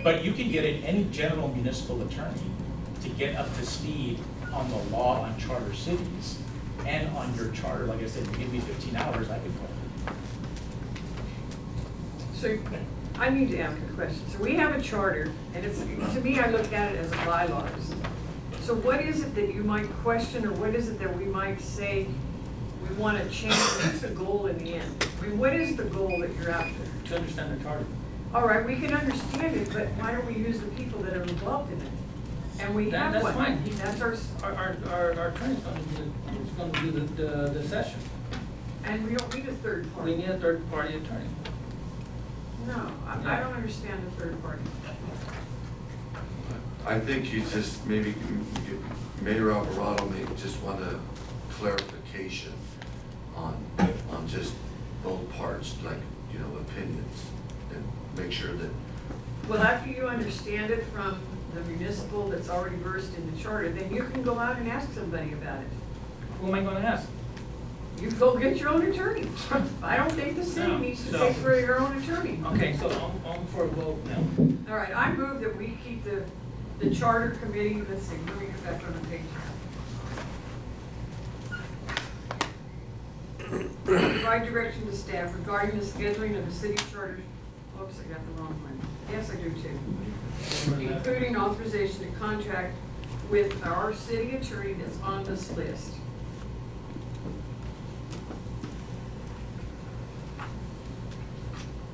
But you can get any general municipal attorney to get up to speed on the law on charter cities and on your charter. Like I said, you give me 15 hours, I could go. So I need to ask a question. So we have a charter, and it's, to me, I look at it as a bylaws. So what is it that you might question, or what is it that we might say we want to change? What's the goal in the end? I mean, what is the goal that you're after? To understand the charter. All right, we can understand it, but why don't we use the people that are involved in it? And we have That's one. fine. That's our, Our attorney's gonna do the session. and we don't need a third party. We need a third-party attorney. No, I don't understand the third party. I think you just, maybe, Mayor Alvarado may just want a clarification on just both parts, like, you know, opinions, and make sure that, Well, after you understand it from the municipal that's already versed in the charter, then you can go out and ask somebody about it. Who am I gonna ask? You go get your own attorney. I don't think the city No, needs to no. pay for your own attorney. Okay, so I'm for a vote now. All right, I move that we keep the charter committee, let's see, let me get back on the page. Provide direction to staff regarding the scheduling of the city charter, oops, I got the wrong one. Yes, I do too. Including authorization to contract with our city attorney that's on this list.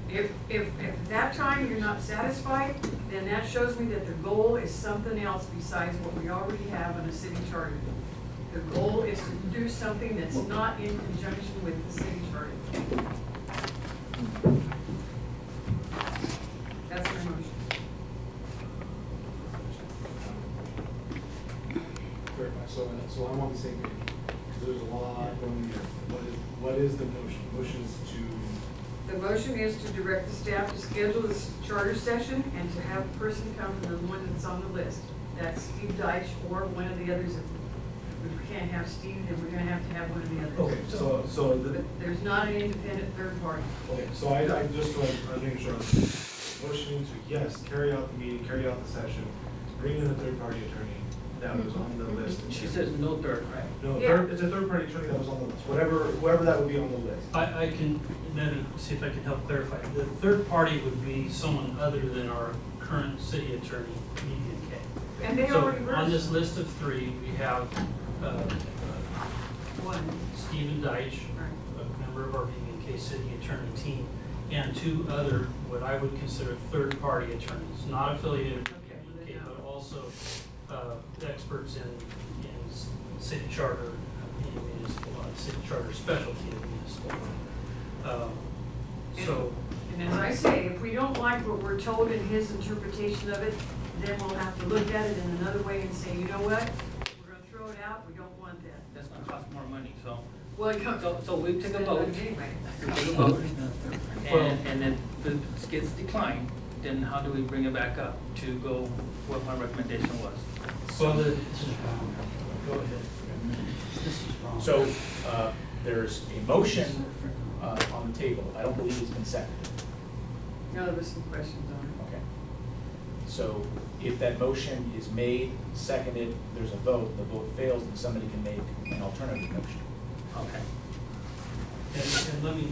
If at that time you're not satisfied, then that shows me that the goal is something else besides what we already have on a city charter. The goal is to do something that's not in conjunction with the city charter. That's my motion. So I'm on the same page, because there's a lot going here. What is the motion? Motion is to, The motion is to direct the staff to schedule this charter session and to have a person come from the one that's on the list. That's Steve Deitch or one of the others. If we can't have Steve, then we're gonna have to have one of the others. okay, so the, But there's not an independent third party. okay, so I just want to make sure, motion to, yes, carry out the meeting, carry out the session, bring in a third-party attorney that was on the list. She says no third, right? No, Yeah. it's a third-party attorney that was on the list, whoever that would be on the list. I can, maybe see if I can help clarify. The third party would be someone other than our current city attorney, BB&K. And they So already on this versed. list of three, we have One. Stephen Deitch, a member of our BB&K city attorney team, and two other, what I would consider third-party attorneys, not affiliated with Okay, BB&K, well, but also experts in city charter, in municipal law, city charter specialty in municipal law. So, And as I say, if we don't like what we're told in his interpretation of it, then we'll have to look at it in another way and say, you know what? We're gonna throw it out, we don't want that. That's gonna cost more money, so. Well, you So we take a spend vote. money anyway. We take a vote, and then if it gets declined, then how do we bring it back up to go what my recommendation was? well, go ahead. So, there's a motion on the table. I don't believe it's been seconded. No, there was some questions on it. Okay. So if that motion is made, seconded, there's a vote, the vote fails, then somebody can make an alternative motion. Okay. And let me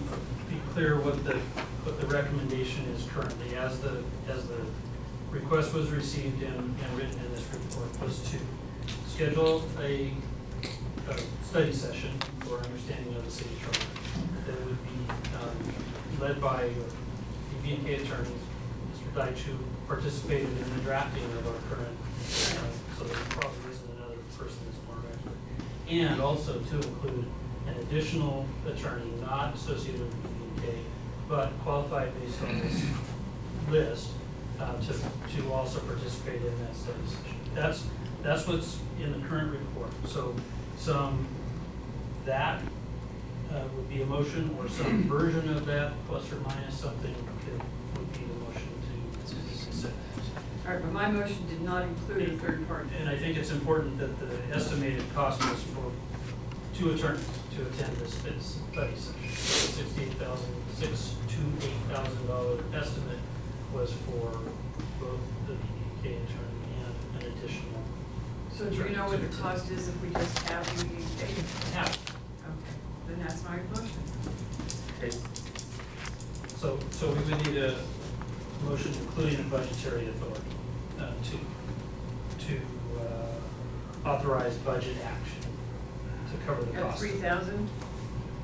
be clear what the recommendation is currently, as the request was received and written in this report, was to schedule a study session for understanding of the city charter that would be led by BB&K attorneys, Mr. Deitch, who participated in the drafting of our current, so there probably isn't another person that's more expert. And also to include an additional attorney not associated with BB&K, but qualified based on this list, to also participate in that study session. That's what's in the current report. So that would be a motion, or some version of that, plus or minus something, would be the motion to consider. All right, but my motion did not include a third party. And I think it's important that the estimated cost was for two attorneys to attend this study session. $68,000 estimate was for both So do you know what the cost is if we just have you pay? Yeah. Okay, then that's my motion. Okay. So we would need a motion including the budgetary authority to authorize budget action to cover the At cost. 3,000?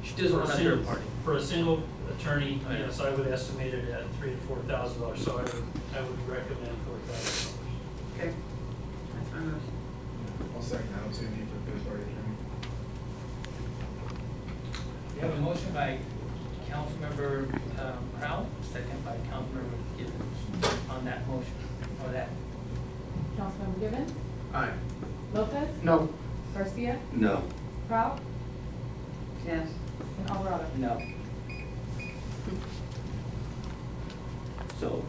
She doesn't want a third party. For a single attorney, Oh, yeah. yes, I would estimate it at $3,000 to $4,000, so I would recommend $4,000. Okay, that's my motion. I'll second that, I'll say need for third party attorney. We have a motion by Councilmember Crowe, second by Councilmember Gibbons on that motion, or that. Councilmember Givens, Aye. Lopez, No. Garcia, No. Prout, Yes. and Alvarado. No. So,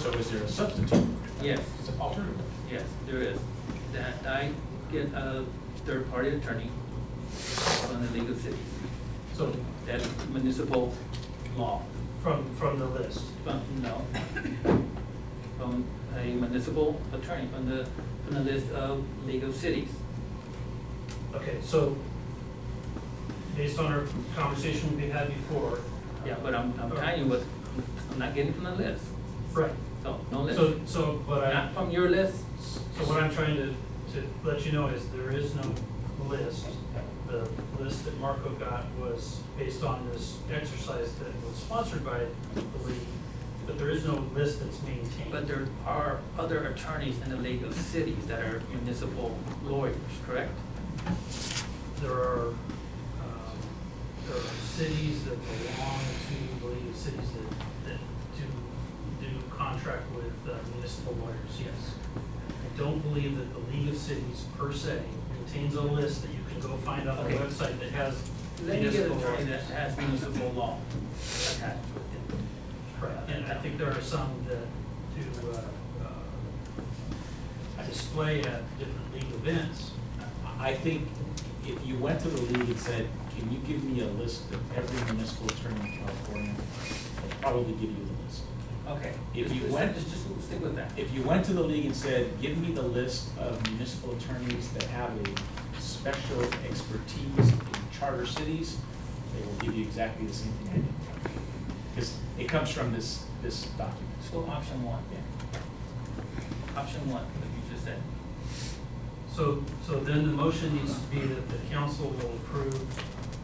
So is there a substitute? yes, It's an alternative. yes, there is. That I get a third-party attorney from the League of Cities. So That's municipal law. from the list. No. From a municipal attorney, from the list of League of Cities. Okay, so based on our conversation we had before. Yeah, but I'm telling you what, I'm not getting from the list. Right. So, no list. So what Not from your list. So what I'm trying to let you know is there is no list. The list that Marco got was based on this exercise that was sponsored by the league, but there is no list that's maintained. But there are other attorneys in the League of Cities that are municipal lawyers, correct? There are cities that belong to the League of Cities that do contract with municipal lawyers, yes. I don't believe that the League of Cities per se maintains a list that you can go find on their Okay. website that has Let me get an municipal attorney that lawyers. has municipal law attached with it. Right, and I think there are some that do display at different league events. I think if you went to the league and said, can you give me a list of every municipal attorney in California, they'd probably give you the list. Okay. If you Just- went- Just stick with that. If you went to the league and said, give me the list of municipal attorneys that have a special expertise in charter cities, they will give you exactly the same thing I did. Because it comes from this document. So option one. Option one, what you just said. So then the motion needs to be that the council will approve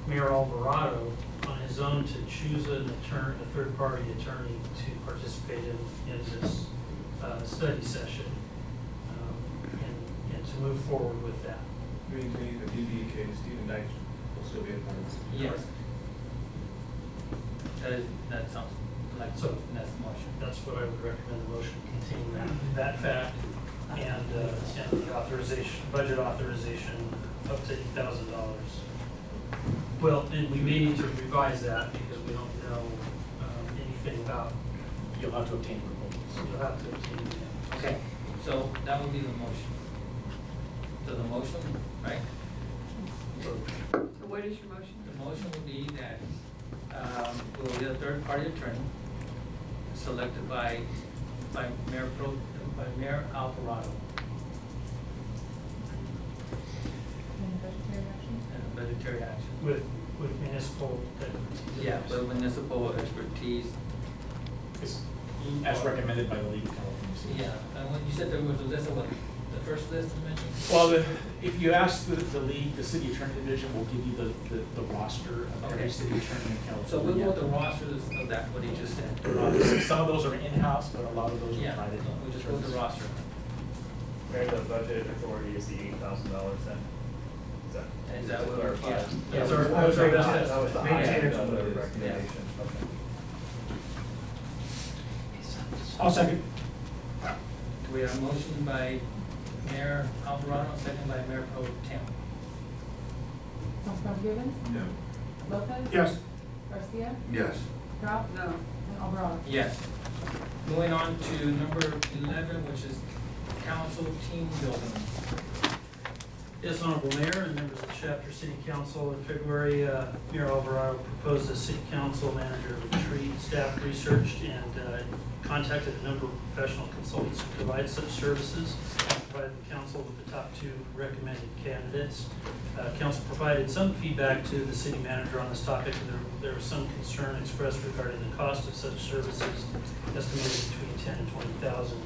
Mayor Alvarado on his own to choose a third-party attorney to participate in this study session, and to move forward with that. Maintaining the DD case, Stephen Dyke will still be a part of it. Yes. That sounds like, So- that's the motion. That's what I would recommend, the motion contain that fact and the authorization, budget authorization up to $8,000. Well, and we may need to revise that because we don't know anything about, You'll have to obtain proposals. you'll have to obtain that. Okay, so that would be the motion. So the motion, right? So So what is your motion? The motion would be that we'll get a third-party attorney selected by Mayor Alvarado And budgetary action. and budgetary action. with municipal expertise. Yeah, but municipal expertise. It's as recommended by the League of California Cities. Yeah, and when you said there was a list of what, the first list you mentioned? Well, if you ask the league, the city attorney division will give you the roster of every Okay. city attorney in California. So we'll go with the rosters of that, what he just said. Some of those are in-house, but a lot of those are Yeah, private. we'll just go with the roster. Where the budget authority is the $8,000 then? Is that what we're, clarify? yeah. That's our best estimate. That was the high end of the recommendation. Okay. I'll second. We have a motion by Mayor Alvarado, second by Mayor Pro Tem. Councilmember Givens, No. Lopez. Yes. Garcia, Yes. Prout, No. and Alvarado. Yes. Moving on to number 11, which is council team building. Yes, Honorable Mayor and members of the Shafter City Council, in February, Mayor Alvarado proposed a city council manager retreat. Staff researched and contacted a number of professional consultants who provide such services. provided the council with the top 2 recommended candidates. Council provided some feedback to the city manager on this topic, and there was some concern expressed regarding the cost of such services, estimated between 10 and 20,000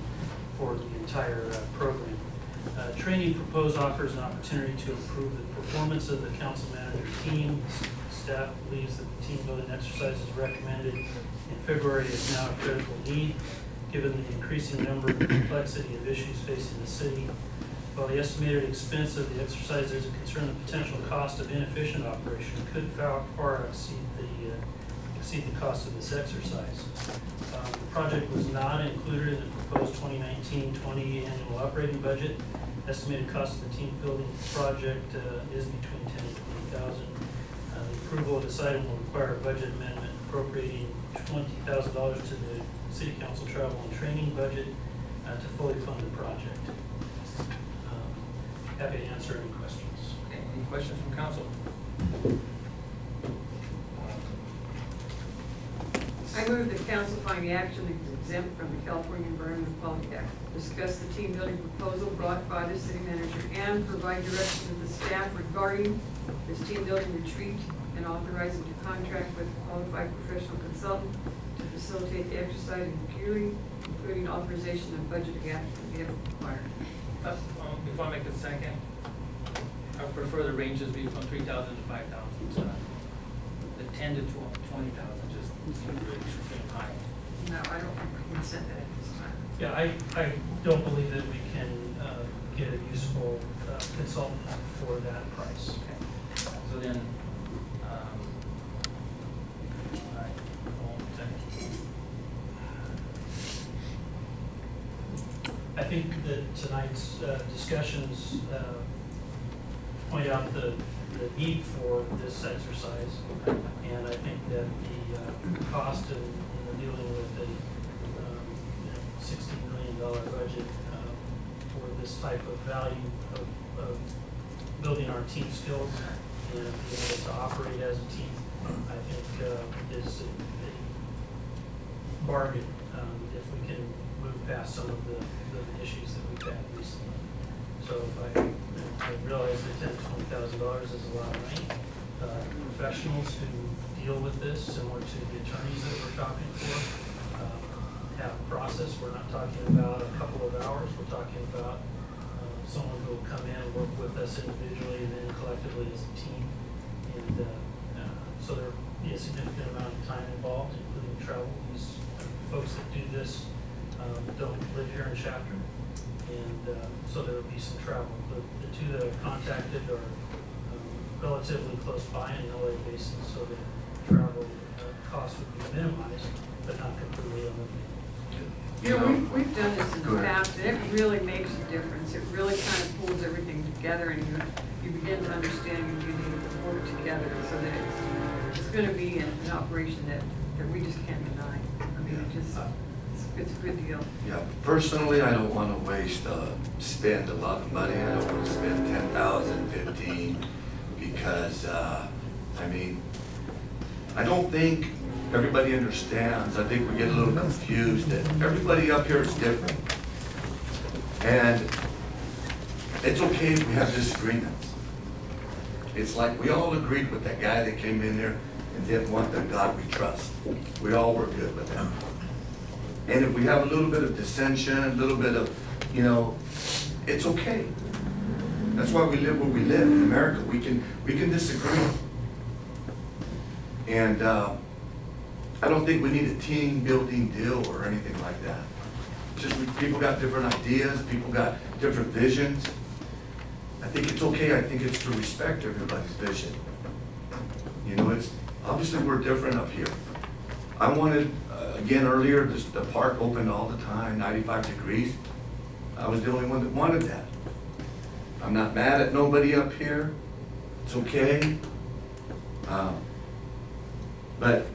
for the entire program. Training proposed offers an opportunity to improve the performance of the council manager team. Staff believes that the team building exercises recommended in February is now a critical need, given the increasing number and complexity of issues facing the city. While the estimated expense of the exercise is a concern, the potential cost of inefficient operation could far exceed the cost of this exercise. The project was not included in the proposed 2019-20 annual operating budget. Estimated cost of the team building project is between 10 and 20,000. The approval of this item will require a budget amendment appropriating $20,000 to the city council travel and training budget to fully fund the project. Happy to answer any questions. Okay, any questions from council? I move that council find the action is exempt from the California Environmental Quality Act. Discuss the team building proposal brought by the city manager and provide direction to the staff regarding this team building retreat and authorizing to contract with a qualified professional consultant to facilitate the exercise including authorization of budget gap if required. Before I make the second, I prefer the ranges be from 3,000 to 5,000. So the 10 to 20,000 just seems really extremely high. No, I don't think we can send that at this time. Yeah, I don't believe that we can get a useful consultant for that price. Okay. So then, all right, hold on a second. I think that tonight's discussions point out the need for this exercise. And I think that the cost in dealing with a $60 million budget for this type of value of building our team skills and being able to operate as a team, I think is a bargain if we can move past some of the issues that we've had recently. So I realize that $10,000 to $20,000 is a lot of money. Professionals who deal with this, similar to the attorneys that we're shopping for, have a process. We're not talking about a couple of hours. We're talking about someone who will come in and work with us individually and then collectively as a team. And so there will be a significant amount of time involved, including travel. These folks that do this don't live here in Shafter. And so there will be some travel. The 2 that I've contacted are relatively close by in the LA basin, so the travel costs would be minimized, but not completely eliminated. You know, we've done this in the past, and it really makes a difference. It really kind of pulls everything together, and you begin to understand and you need to work together so that it's going to be an operation that we just can't deny. I mean, it's a good deal. Yeah, personally, I don't want to spend a lot of money. I don't want to spend 10,000, 15, because, I mean, I don't think everybody understands. I think we get a little confused that everybody up here is different. And it's okay if we have disagreements. It's like we all agreed with that guy that came in there and didn't want the God we trust. We all were good with that. And if we have a little bit of dissension, a little bit of, it's okay. That's why we live where we live in America. We can disagree. And I don't think we need a team building deal or anything like that. Just people got different ideas, people got different visions. I think it's okay. I think it's to respect everybody's vision. It's obviously we're different up here. I wanted, again earlier, the park opened all the time, 95 degrees. I was the only one that wanted that. I'm not mad at nobody up here. It's okay. But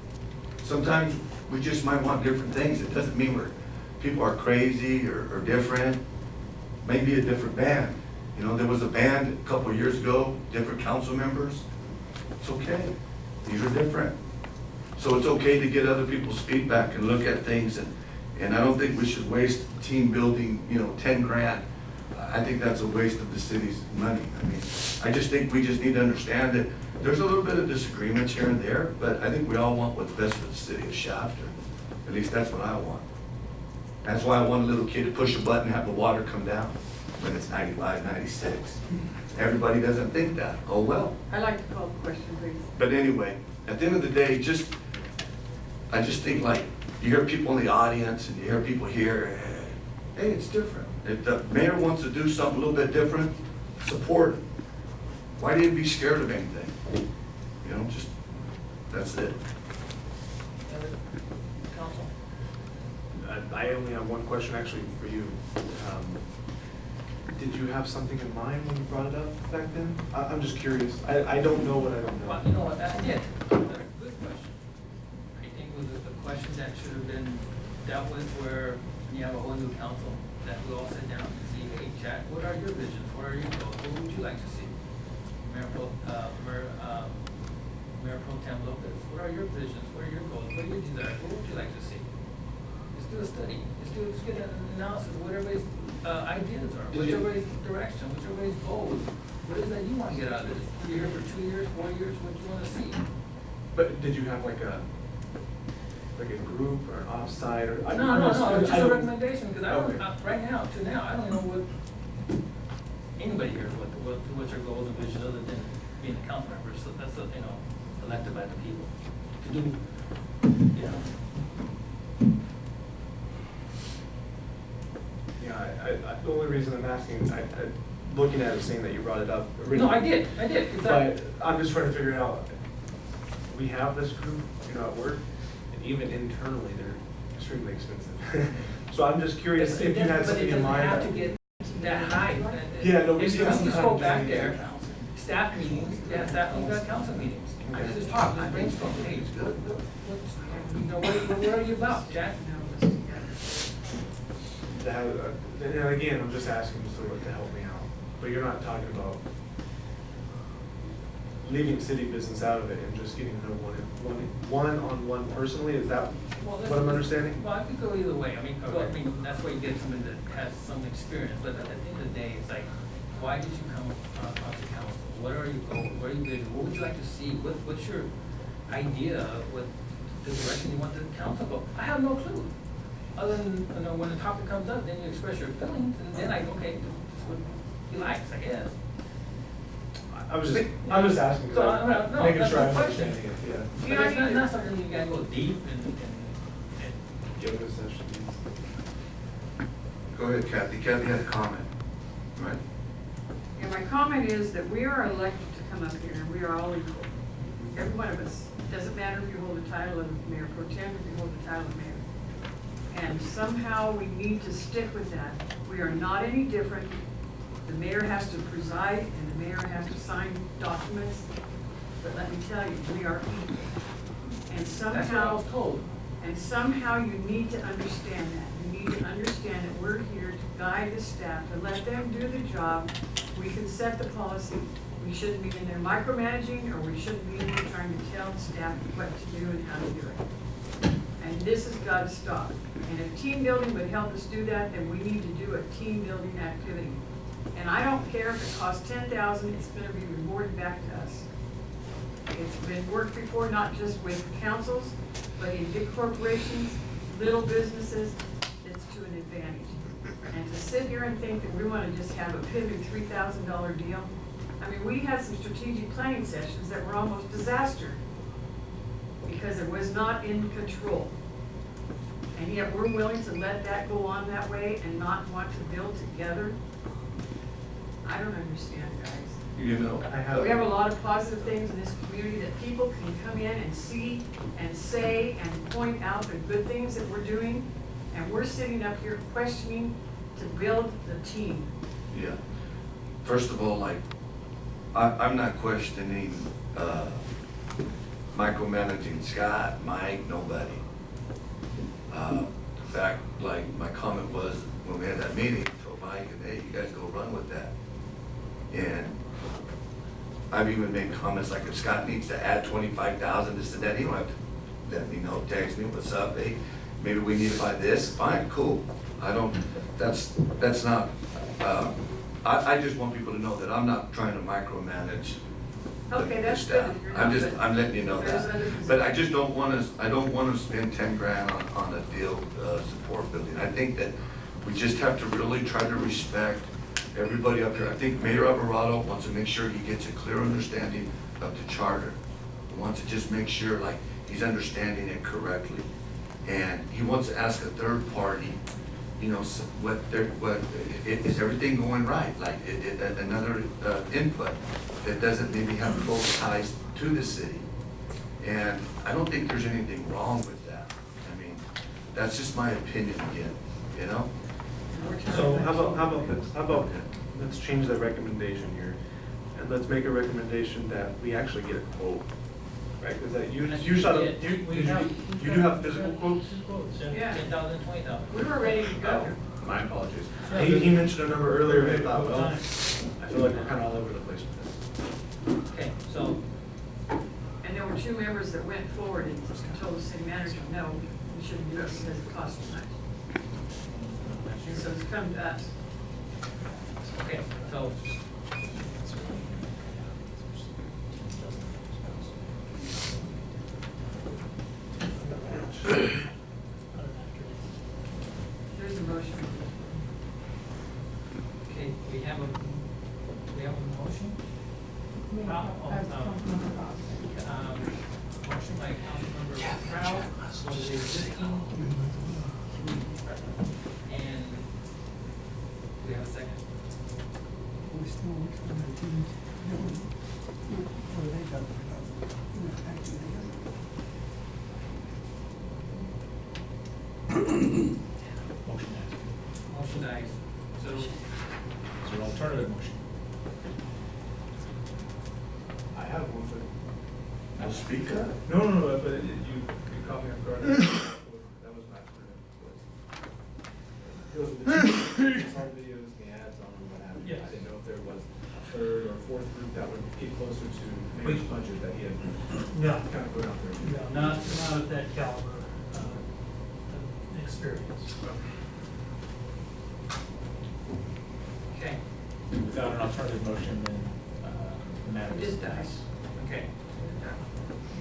sometimes we just might want different things. It doesn't mean people are crazy or different. Maybe a different band. There was a band a couple of years ago, different council members. It's okay. These are different. So it's okay to get other people's feedback and look at things. And I don't think we should waste team building, 10 grand. I think that's a waste of the city's money. I mean, I just think we just need to understand that there's a little bit of disagreements here and there, but I think we all want what's best for the city of Shafter. At least that's what I want. That's why I want a little kid to push a button and have the water come down when it's 95, 96. Everybody doesn't think that. Oh, well. I'd like to call the question, please. But anyway, at the end of the day, I just think like, you hear people in the audience and you hear people here, hey, it's different. If the mayor wants to do something a little bit different, support it. Why do you be scared of anything? You know, just, that's it. Other council? I only have one question actually for you. Did you have something in mind when you brought it up back then? I'm just curious. I don't know what I don't Well, know. you know what, I did. Good question. I think it was a question that should have been dealt with where you have a whole new council, that we all sit down and see, hey, Jack, what are your visions? What are your goals? What would you like to see? Mayor Pro Tem Lopez, what are your visions? What are your goals? What are your desires? What would you like to see? Let's do a study. Let's get an analysis of what everybody's ideas are, what's everybody's direction, what's everybody's goals. What is that you want to get out of this? You're here for 2 years, 4 years, what do you want to see? But did you have like a group or an offsite or? No, it's just I a don't- recommendation, because I don't, Okay. right now, to now, I don't know what anybody here, what's their goals and visions other than being a council member, so that's, you know, elected by the people. To do, you know, Yeah, the only reason I'm asking, looking at it, saying that you brought it up originally. no, I did, 'cause But I'm just trying to figure out, we have this group, at work, and even internally, they're extremely expensive. So I'm just curious if you had something in mind. But it doesn't have to get that high. Yeah, no, we If still have some just time go to back do there, it. staff meetings, staff meetings, council meetings, Okay. just talk, just brainstorm, hey, what are you about, Jack? To have, and again, I'm just asking to help me out, but you're not talking about leaving city business out of it and just getting to know one-on-one personally, is that Well, what I'm understanding? Well, I could go either way. I Okay. mean, that's why you get someone that has some experience, but at the end of the day, it's like, why did you come onto council? What are your goals? What are your visions? What would you like to see? What's your idea of what the direction you want the council to go? I have no clue. Other than, when the topic comes up, then you express your feelings, and then okay, this is what he likes, I guess. I'm just asking, So, no, making that's sure my I'm question. understanding it, yeah. But it's not something you gotta go deep and Yoga sessions. Go ahead, Kathy. Kathy had a comment, right? And my comment is that we are elected to come up here, and we are all equal. Every one of us. Doesn't matter if you hold the title of Mayor Pro Tem, if you hold the title of mayor. And somehow we need to stick with that. We are not any different. The mayor has to preside, and the mayor has to sign documents. But let me tell you, we are equal. And that's what I somehow, was told. you need to understand that. You need to understand that we're here to guide the staff, to let them do the job. We can set the policy. We shouldn't be in there micromanaging, or we shouldn't be in there trying to tell the staff what to do and how to do it. And this has got to stop. And if team building would help us do that, then we need to do a team building activity. And I don't care if it costs $10,000, it's gonna be rewarded back to us. It's been worked before, not just with councils, but in big corporations, little businesses, it's to an advantage. And to sit here and think that we wanna just have a piddly $3,000 deal, I mean, we had some strategic planning sessions that were almost disaster because it was not in control. And yet we're willing to let that go on that way and not want to build together. I don't understand, guys. You know, We have a lot of positive things in this community that people can come in and see and say and point out the good things that we're doing. And we're sitting up here questioning to build the team. yeah. First of all, like, I'm not questioning, micromanaging Scott, Mike, nobody. In fact, like, my comment was, when we had that meeting, I told Mike, and hey, you guys go run with that. And I've even made comments like, if Scott needs to add 25,000, this and that, he don't have to let me know, text me, what's up, hey, maybe we need to buy this, fine, cool. I don't, that's not, I just want people to know that I'm not trying to micromanage the Okay, that's staff. good. You're I'm not, just, but I'm letting you know there's that. other But I just don't wanna, I don't wanna spend 10 grand on a field, support building. I think that we just have to really try to respect everybody up here. I think Mayor Alvarado wants to make sure he gets a clear understanding of the charter. He wants to just make sure, like, he's understanding it correctly. And he wants to ask a third party, you know, is everything going right? Like, another input that doesn't maybe have close ties to the city. And I don't think there's anything wrong with that. I mean, that's just my opinion again, you know? So how about this? How about, let's change the recommendation here, and let's make a recommendation that we actually get a quote, right? Because that you shot, you do have physical quotes? Yeah. 10,000, 20,000. we were ready to go. My apologies. Yeah, He mentioned a number earlier, and I thought, Quote well, time. I feel like we're kind of all over the place with this. Okay, so, And there were two members that went forward and told the city manager, no, we shouldn't do this because it costs too much. And so it's come to us. okay, so, There's a motion. okay, we have a motion? Motion by Councilmember Proud for the existing. And we have a second. Motion dies. Motion dies. So, Is there an alternative motion? I have one for. Well, speak up. No, but you caught me off guard. That was my Those are the two song videos, the ads on them, what have you. Yes. I didn't know if there was a third or fourth group that would get closer to Mayor's budget that he had No, kind of put out there. no, not at that caliber, of experience. okay, Without an alternative motion, then the matter It is just dies. okay.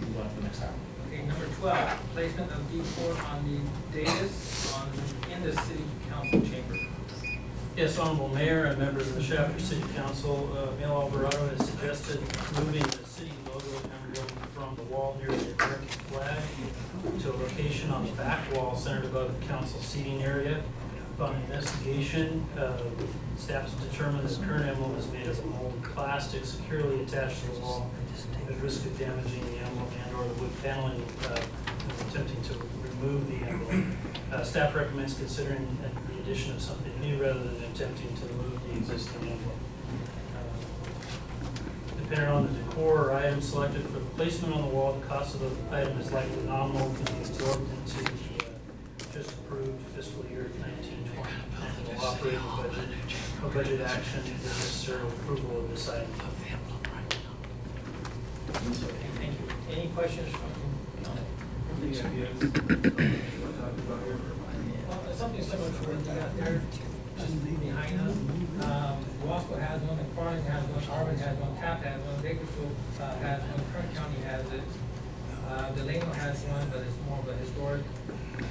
Move on to the next item. Okay, number 12, placement of D4 on the dais in the city council chamber. Yes, Honorable Mayor and members of the Shafter City Council, Mayor Alvarado has suggested moving the city logo emblem from the wall near the American flag to a location on the back wall centered above the council seating area. Upon investigation, staff has determined this current emblem is made of molded plastic securely attached to the wall at risk of damaging the emblem and or the wood paneling, attempting to remove the emblem. Staff recommends considering the addition of something new rather than attempting to remove the existing emblem. Depending on the decor or item selected for the placement on the wall, the cost of the item is likely nominal and can be absorbed into the just approved fiscal year 1920 annual operating budget. No budget action is necessary approval of this item. Okay, thank you. Any questions from council? Any ideas? What we're talking about here? Well, something similar to what you got there, just behind us. Wasco has one, McFarland has one, Arvin has one, Taft has one, Bakersfield has one, Kern County has it. Delano has one, but it's more of a historic.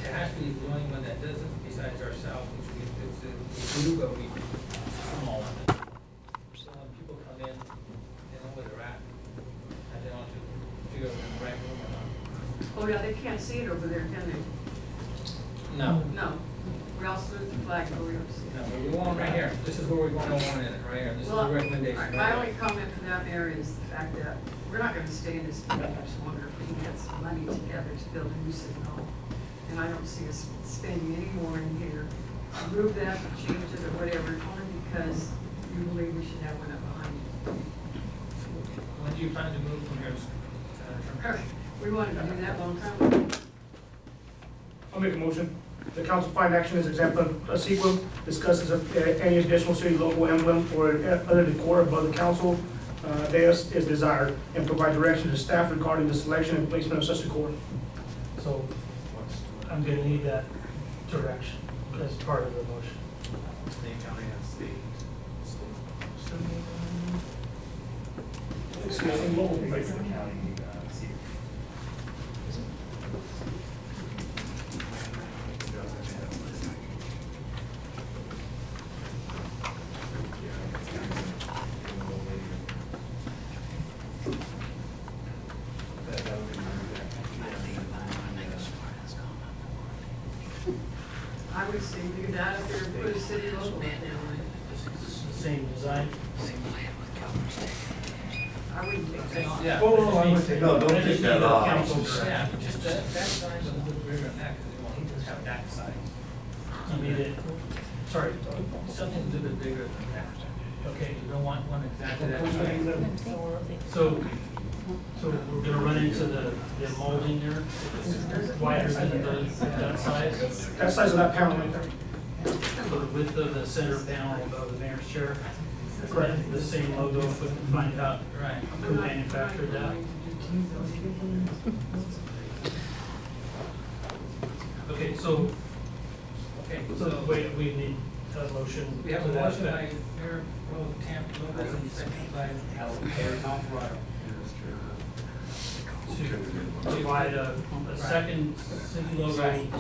Tehachapi is the only one that doesn't, besides ourselves, which it's a Beluga, we small one. So when people come in, they know where they're at, and they want to figure out if they're in the right room or not. Oh, yeah, they can't see it over there, can they? No. No. We also lose the flag, but we don't see it. No, we want right here. This is where we're going to want it, right here. This is the Well, recommendation. my only comment for that, Mayor, is the fact that we're not gonna stay in this meeting much longer if we can get some money together to build a new city hall. And I don't see us spending any more in here. Move that, change it, or whatever, only because you believe we should have one up behind you. When do you plan to move from here? Senator? We wanted to do that long time ago. I'll make a motion. The council find action as example of sequel discusses any additional city logo emblem or other decor above the council dais is desired and provide direction to staff regarding the selection and placement of such decor. So I'm gonna need that direction as part of the motion. State County has state. in local. Replace the county seat. I would say do that if you're put a city local. It's the same design. I wouldn't take that off. Yeah. Oh, I would take- No, don't take that off. Council Yeah, direction. just that sign's a little bit bigger than that, because they want to just have that sign. You need it, sorry, Something a little bit bigger than that. okay, You don't want one exactly that size. so we're gonna run into the molding there, it's wider than that size. That size of that panel right there. So the width of the center panel above the mayor's chair, Correct. the same logo, if we can find out Right. who manufactured that. Okay, so wait, we need a motion We have to a that motion by effect. Mayor Pro Tem Lopez and second by Mayor Alvarado. To provide a second city logo, Right.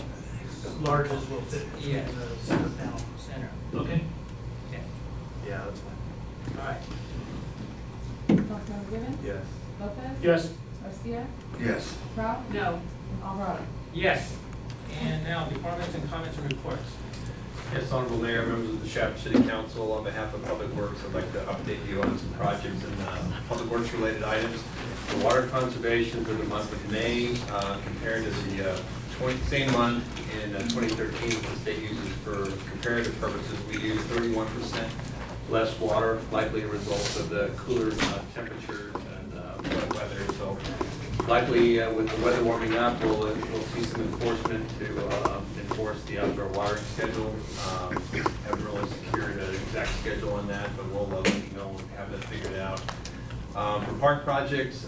larges will fit between Yes. the center panel. Center. Okay? Yeah. Yeah, that's fine. All right. Councilmember Gibbons? Yes. Lopez? Yes. Garcia? Yes. Proud? No. And Alvarado? Yes. And now, departments and comments and reports. Yes, Honorable Mayor, members of the Shapley City Council, on behalf of Public Works, I'd like to update you on some projects and Public Works related items. For water conservation for the month of May, compared to the same month in 2013, the state uses for comparative purposes, we use 31% less water, likely a result of the cooler temperatures and wet weather. So likely with the weather warming up, we'll see some enforcement to enforce the outdoor watering schedule. Haven't really secured an exact schedule on that, but we'll let you know when we have that figured out. For park projects,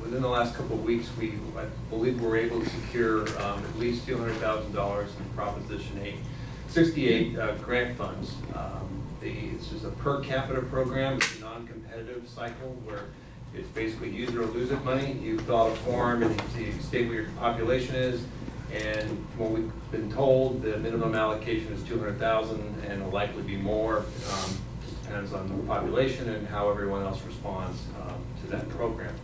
within the last couple of weeks, I believe we're able to secure at least $200,000 in Proposition 68 grant funds. This is a per capita program. It's a non-competitive cycle where it's basically use it or lose it money. You fill out a form and you state what your population is. And what we've been told, the minimum allocation is 200,000 and will likely be more. Depends on the population and how everyone else responds to that program.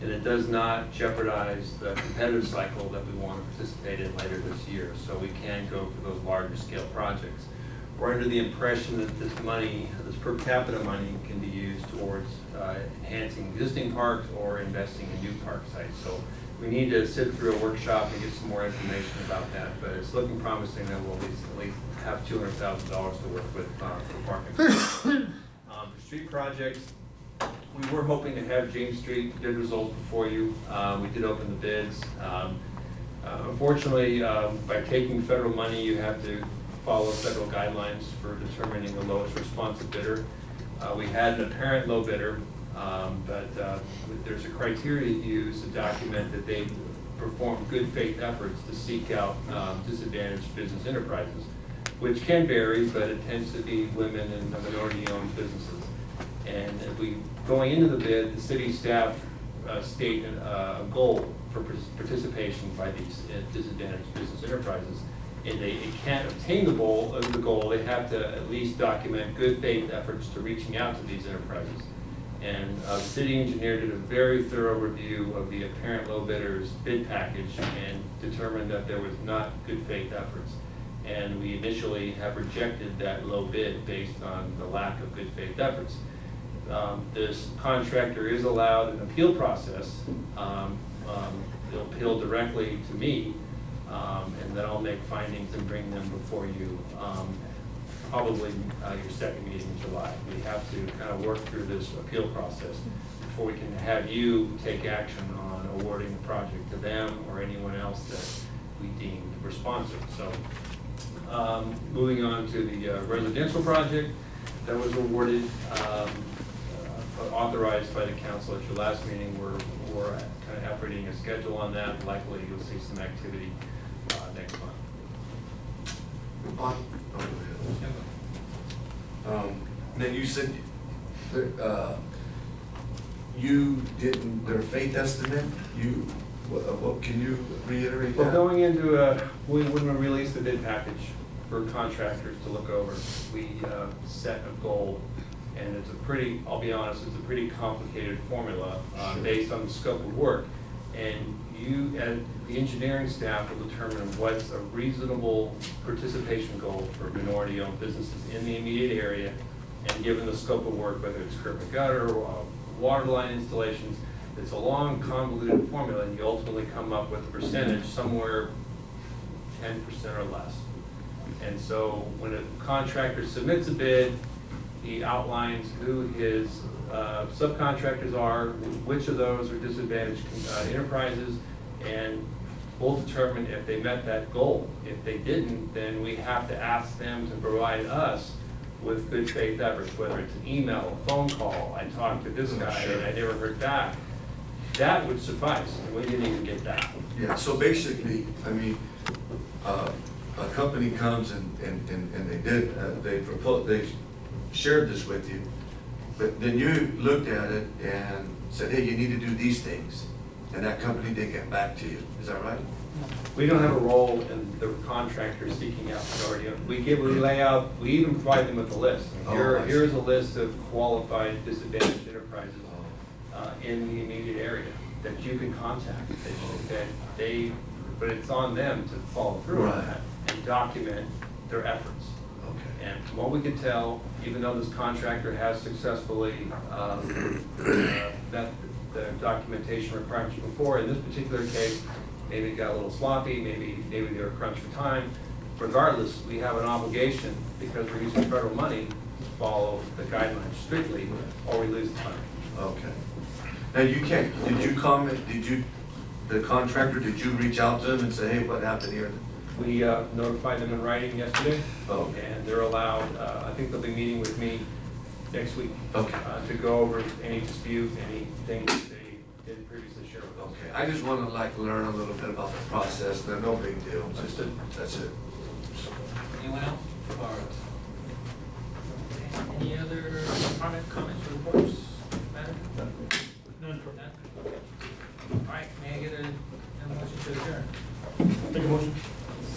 And it does not jeopardize the competitive cycle that we want to participate in later this year. So we can go for those larger scale projects. We're under the impression that this money, this per capita money, can be used towards enhancing existing parks or investing in new park sites. So we need to sit through a workshop and get some more information about that, but it's looking promising that we'll at least have $200,000 to work with for parking. For street projects, we were hoping to have James Street bid results before you. We did open the bids. Unfortunately, by taking federal money, you have to follow federal guidelines for determining the lowest responsive bidder. We had an apparent low bidder, but there's a criteria used to document that they perform good faith efforts to seek out disadvantaged business enterprises, which can vary, but it tends to be women and minority-owned businesses. And if going into the bid, the city staff stated a goal for participation by these disadvantaged business enterprises. And they can't obtain the goal, they have to at least document good faith efforts to reaching out to these enterprises. And the city engineer did a very thorough review of the apparent low bidders bid package and determined that there was not good faith efforts. And we initially have rejected that low bid based on the lack of good faith efforts. This contractor is allowed an appeal process. They'll appeal directly to me, and then I'll make findings and bring them before you, probably your second meeting in July. We have to kind of work through this appeal process before we can have you take action on awarding the project to them or anyone else that we deem responsive. So, moving on to the residential project that was awarded, authorized by the council at your last meeting. We're kind of operating a schedule on that. Likely you'll see some activity next month. Then you said, you didn't, their faith estimate, what, can you reiterate Well, that? going into, when we released the bid package for contractors to look over, we set a goal, and it's a pretty, I'll be honest, it's a pretty complicated formula based on the scope of work. And you, as the engineering staff, will determine what's a reasonable participation goal for minority-owned businesses in the immediate area, and given the scope of work, whether it's curb and gutter, or water line installations, it's a long convoluted formula, and you ultimately come up with a percentage somewhere 10% or less. And so when a contractor submits a bid, he outlines who his subcontractors are, which of those are disadvantaged enterprises, and we'll determine if they met that goal. If they didn't, then we have to ask them to provide us with good faith efforts, whether it's an email, a phone call, I talked to this guy and I never heard back. That would suffice, and we didn't even get that. Yeah, so basically, I mean, a company comes and they proposed, they shared this with you, but then you looked at it and said, hey, you need to do these things, and that company didn't get back to you, is that right? We don't have a role in the contractor seeking out minority owned. We lay out, we even provide them with a list. Oh, I see. Here's a list of qualified disadvantaged enterprises in the immediate area that you can contact. But it's on them to follow through on Right. that and document their efforts. Okay. And from what we can tell, even though this contractor has successfully met the documentation requirements before, in this particular case, maybe it got a little sloppy, maybe they were crunched for time. Regardless, we have an obligation, because we're using federal money, to follow the guidelines strictly, or we lose the money. Okay. Now, you can't, the contractor, did you reach out to them and say, hey, what happened here? We notified them in writing yesterday, Oh. and they're allowed, I think they'll be meeting with me next week Okay. to go over any dispute, anything that they didn't previously share with us. Okay, I just want to learn a little bit about the process, they're no big deal, just, that's it. Anyone else? Or any other comments, reports, Madam? None for None? Okay. All right, may I get a motion to adjourn? Make a motion.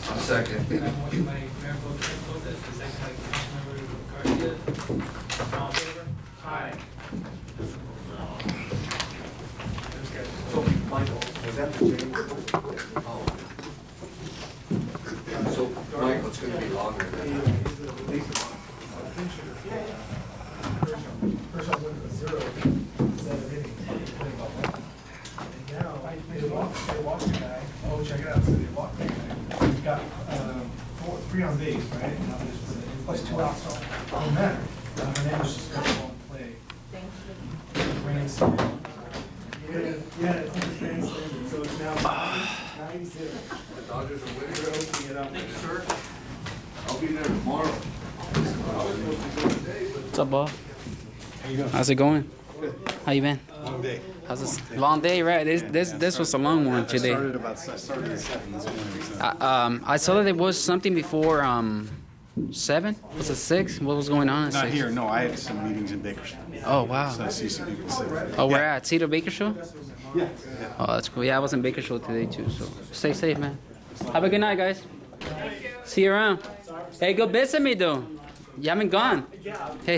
A second. I have a motion by Mayor Pro Tem Lopez, a second by Councilmember Garcia. All in favor? Aye. So, Michael, was that the change? Oh. So, Michael, it's gonna be longer than that. First I went to 0 instead of any. And now, they walk the guy, oh, check it out, so they walk the guy. We've got 3 on base, right? Now there's plus 2 out, so it don't matter. Her name is just gonna go and play. Grandstand. Yeah, it's in the grandstand, so it's now 9-0. The Dodgers are winning. We're opening it up. Thanks, sir. I'll be there tomorrow. I was supposed to go today, but. What's up, Bob? How's it going? How you been? Long day. How's this? Long day, right? This was a long one today. I started at 7 this morning. I saw that there was something before 7. Was it 6? What was going on at Not 6? here, no, I had some meetings in Bakersfield. Oh wow. So I see some people sitting. Oh, we're at Cedar Baker Show. Yeah. Oh, that's cool. Yeah, I was in Baker Show today too. So stay safe, man. Have a good night, guys. See you around. Hey, go visit me though. You haven't gone. Hey.